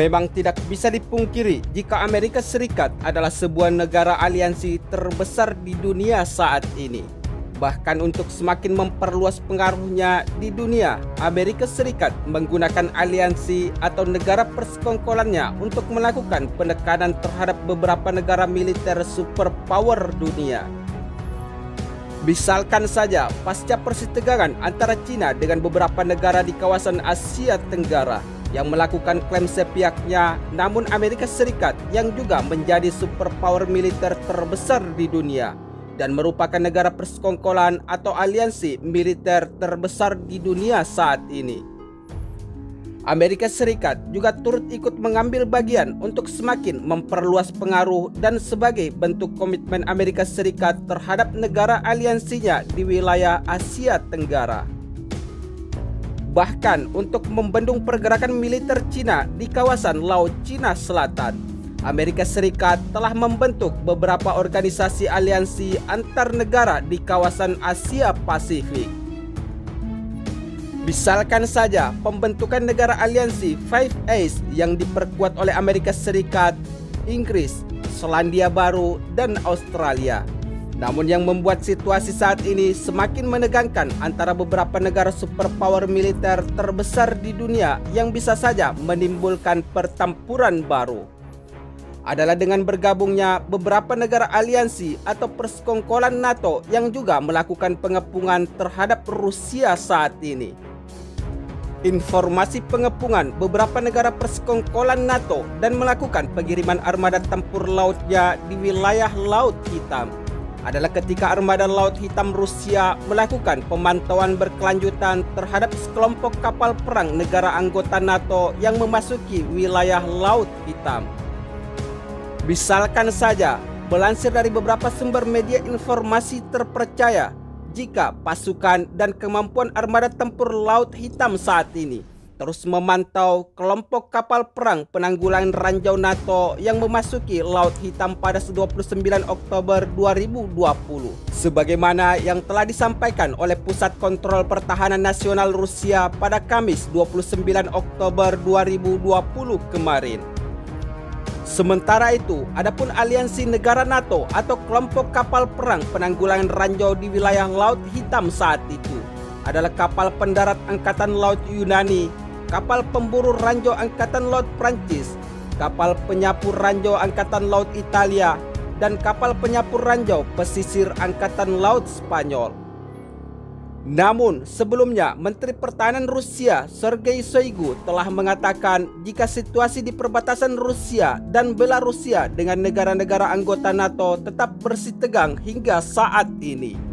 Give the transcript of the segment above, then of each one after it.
Memang tidak bisa dipungkiri jika Amerika Serikat adalah sebuah negara aliansi terbesar di dunia saat ini. Bahkan untuk semakin memperluas pengaruhnya di dunia, Amerika Serikat menggunakan aliansi atau negara persekongkolannya untuk melakukan penekanan terhadap beberapa negara militer superpower dunia. Misalkan saja pasca persitegangan antara Cina dengan beberapa negara di kawasan Asia Tenggara yang melakukan klaim sepihaknya, namun Amerika Serikat yang juga menjadi superpower militer terbesar di dunia dan merupakan negara persekongkolan atau aliansi militer terbesar di dunia saat ini. Amerika Serikat juga turut ikut mengambil bagian untuk semakin memperluas pengaruh dan sebagai bentuk komitmen Amerika Serikat terhadap negara aliansinya di wilayah Asia Tenggara. Bahkan untuk membendung pergerakan militer Cina di kawasan Laut Cina Selatan, Amerika Serikat telah membentuk beberapa organisasi aliansi antar negara di kawasan Asia Pasifik. Misalkan saja pembentukan negara aliansi Five Eyes yang diperkuat oleh Amerika Serikat, Inggris, Selandia Baru, dan Australia. Namun yang membuat situasi saat ini semakin menegangkan antara beberapa negara superpower militer terbesar di dunia yang bisa saja menimbulkan pertempuran baru adalah dengan bergabungnya beberapa negara aliansi atau persekongkolan NATO yang juga melakukan pengepungan terhadap Rusia saat ini. Informasi pengepungan beberapa negara persekongkolan NATO dan melakukan pengiriman armada tempur lautnya di wilayah Laut Hitam adalah ketika armada Laut Hitam Rusia melakukan pemantauan berkelanjutan terhadap sekelompok kapal perang negara anggota NATO yang memasuki wilayah Laut Hitam. Misalkan saja, melansir dari beberapa sumber media informasi terpercaya, jika pasukan dan kemampuan armada tempur Laut Hitam saat ini terus memantau kelompok kapal perang penanggulangan ranjau NATO yang memasuki Laut Hitam pada 29 Oktober 2020. Sebagaimana yang telah disampaikan oleh Pusat Kontrol Pertahanan Nasional Rusia pada Kamis 29 Oktober 2020 kemarin. Sementara itu, adapun aliansi negara NATO atau kelompok kapal perang penanggulangan ranjau di wilayah Laut Hitam saat itu adalah kapal pendarat Angkatan Laut Yunani, kapal pemburu ranjau Angkatan Laut Prancis, kapal penyapu ranjau Angkatan Laut Italia, dan kapal penyapu ranjau pesisir Angkatan Laut Spanyol. Namun sebelumnya Menteri Pertahanan Rusia Sergei Shoigu telah mengatakan jika situasi di perbatasan Rusia dan Belarusia dengan negara-negara anggota NATO tetap bersitegang hingga saat ini.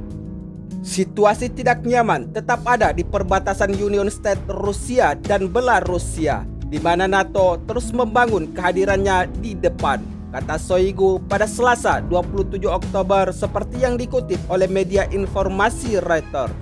Situasi tidak nyaman tetap ada di perbatasan Union State Rusia dan Belarusia, di mana NATO terus membangun kehadirannya di depan, kata Shoigu pada Selasa 27 Oktober seperti yang dikutip oleh media informasi Reuters.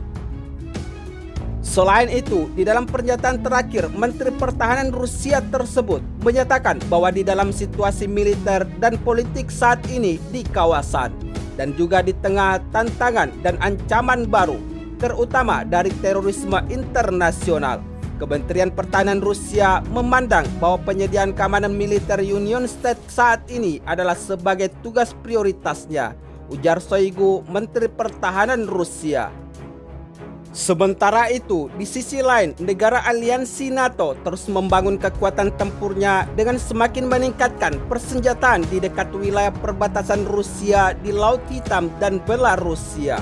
Selain itu, di dalam pernyataan terakhir, Menteri Pertahanan Rusia tersebut menyatakan bahwa di dalam situasi militer dan politik saat ini di kawasan, dan juga di tengah tantangan dan ancaman baru, terutama dari terorisme internasional, Kementerian Pertahanan Rusia memandang bahwa penyediaan keamanan militer Union State saat ini adalah sebagai tugas prioritasnya, ujar Shoigu, Menteri Pertahanan Rusia. Sementara itu, di sisi lain, negara aliansi NATO terus membangun kekuatan tempurnya dengan semakin meningkatkan persenjataan di dekat wilayah perbatasan Rusia di Laut Hitam dan Belarusia.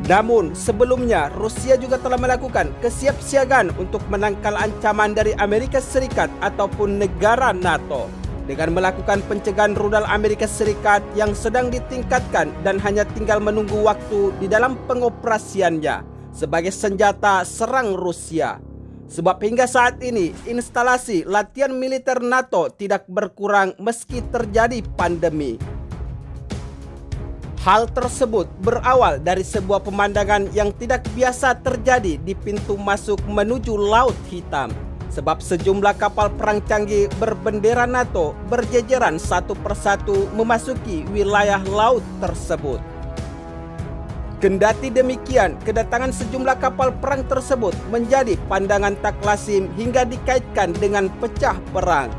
Namun, sebelumnya Rusia juga telah melakukan kesiapsiagaan untuk menangkal ancaman dari Amerika Serikat ataupun negara NATO dengan melakukan pencegahan rudal Amerika Serikat yang sedang ditingkatkan dan hanya tinggal menunggu waktu di dalam pengoperasiannya sebagai senjata serang Rusia. Sebab hingga saat ini instalasi latihan militer NATO tidak berkurang meski terjadi pandemi. Hal tersebut berawal dari sebuah pemandangan yang tidak biasa terjadi di pintu masuk menuju Laut Hitam. Sebab sejumlah kapal perang canggih berbendera NATO berjejeran satu persatu memasuki wilayah laut tersebut. Kendati demikian, kedatangan sejumlah kapal perang tersebut menjadi pandangan tak lazim hingga dikaitkan dengan pecah perang.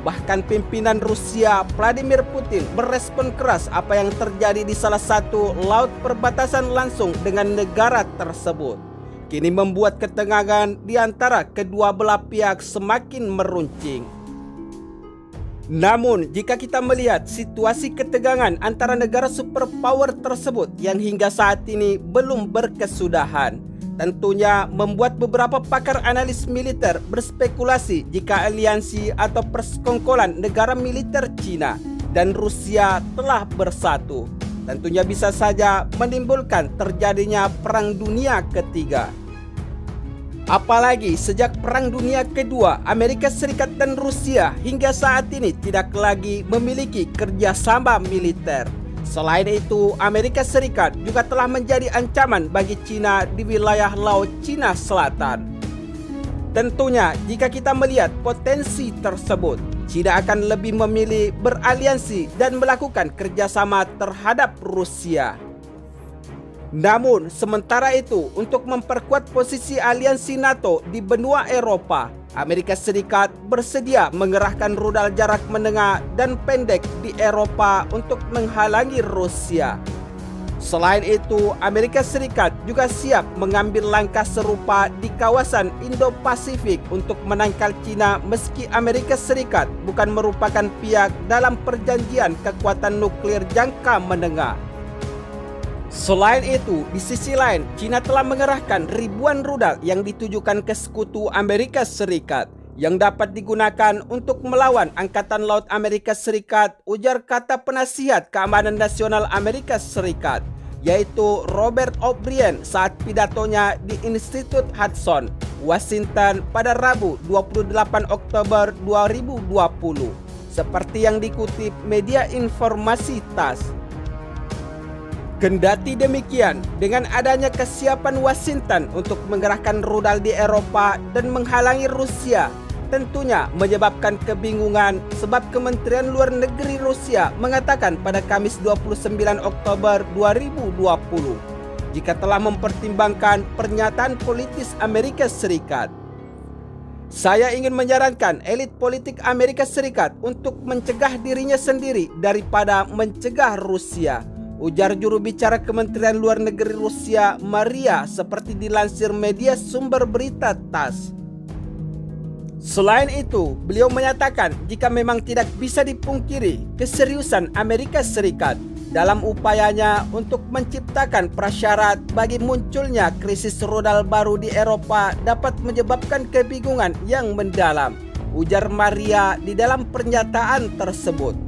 Bahkan pimpinan Rusia, Vladimir Putin, berespon keras apa yang terjadi di salah satu laut perbatasan langsung dengan negara tersebut. Kini membuat ketegangan di antara kedua belah pihak semakin meruncing. Namun, jika kita melihat situasi ketegangan antara negara superpower tersebut yang hingga saat ini belum berkesudahan, tentunya membuat beberapa pakar analis militer berspekulasi jika aliansi atau persekongkolan negara militer Cina dan Rusia telah bersatu. Tentunya bisa saja menimbulkan terjadinya Perang Dunia Ketiga. Apalagi sejak Perang Dunia Kedua, Amerika Serikat dan Rusia hingga saat ini tidak lagi memiliki kerjasama militer. Selain itu, Amerika Serikat juga telah menjadi ancaman bagi Cina di wilayah Laut Cina Selatan. Tentunya, jika kita melihat potensi tersebut, Cina akan lebih memilih beraliansi dan melakukan kerjasama terhadap Rusia. Namun, sementara itu, untuk memperkuat posisi aliansi NATO di benua Eropa, Amerika Serikat bersedia mengerahkan rudal jarak menengah dan pendek di Eropa untuk menghalangi Rusia. Selain itu, Amerika Serikat juga siap mengambil langkah serupa di kawasan Indo-Pasifik untuk menangkal Cina meski Amerika Serikat bukan merupakan pihak dalam perjanjian kekuatan nuklir jangka menengah. Selain itu, di sisi lain, Cina telah mengerahkan ribuan rudal yang ditujukan ke sekutu Amerika Serikat yang dapat digunakan untuk melawan Angkatan Laut Amerika Serikat, ujar kata penasihat keamanan nasional Amerika Serikat, yaitu Robert O'Brien saat pidatonya di Institut Hudson, Washington pada Rabu 28 Oktober 2020, seperti yang dikutip media informasi TASS. Kendati demikian, dengan adanya kesiapan Washington untuk mengerahkan rudal di Eropa dan menghalangi Rusia, tentunya menyebabkan kebingungan sebab Kementerian Luar Negeri Rusia mengatakan pada Kamis 29 Oktober 2020 jika telah mempertimbangkan pernyataan politis Amerika Serikat. Saya ingin menyarankan elit politik Amerika Serikat untuk mencegah dirinya sendiri daripada mencegah Rusia, ujar juru bicara Kementerian Luar Negeri Rusia, Maria, seperti dilansir media sumber berita TASS. Selain itu, beliau menyatakan jika memang tidak bisa dipungkiri keseriusan Amerika Serikat dalam upayanya untuk menciptakan prasyarat bagi munculnya krisis rudal baru di Eropa dapat menyebabkan kebingungan yang mendalam, ujar Maria di dalam pernyataan tersebut.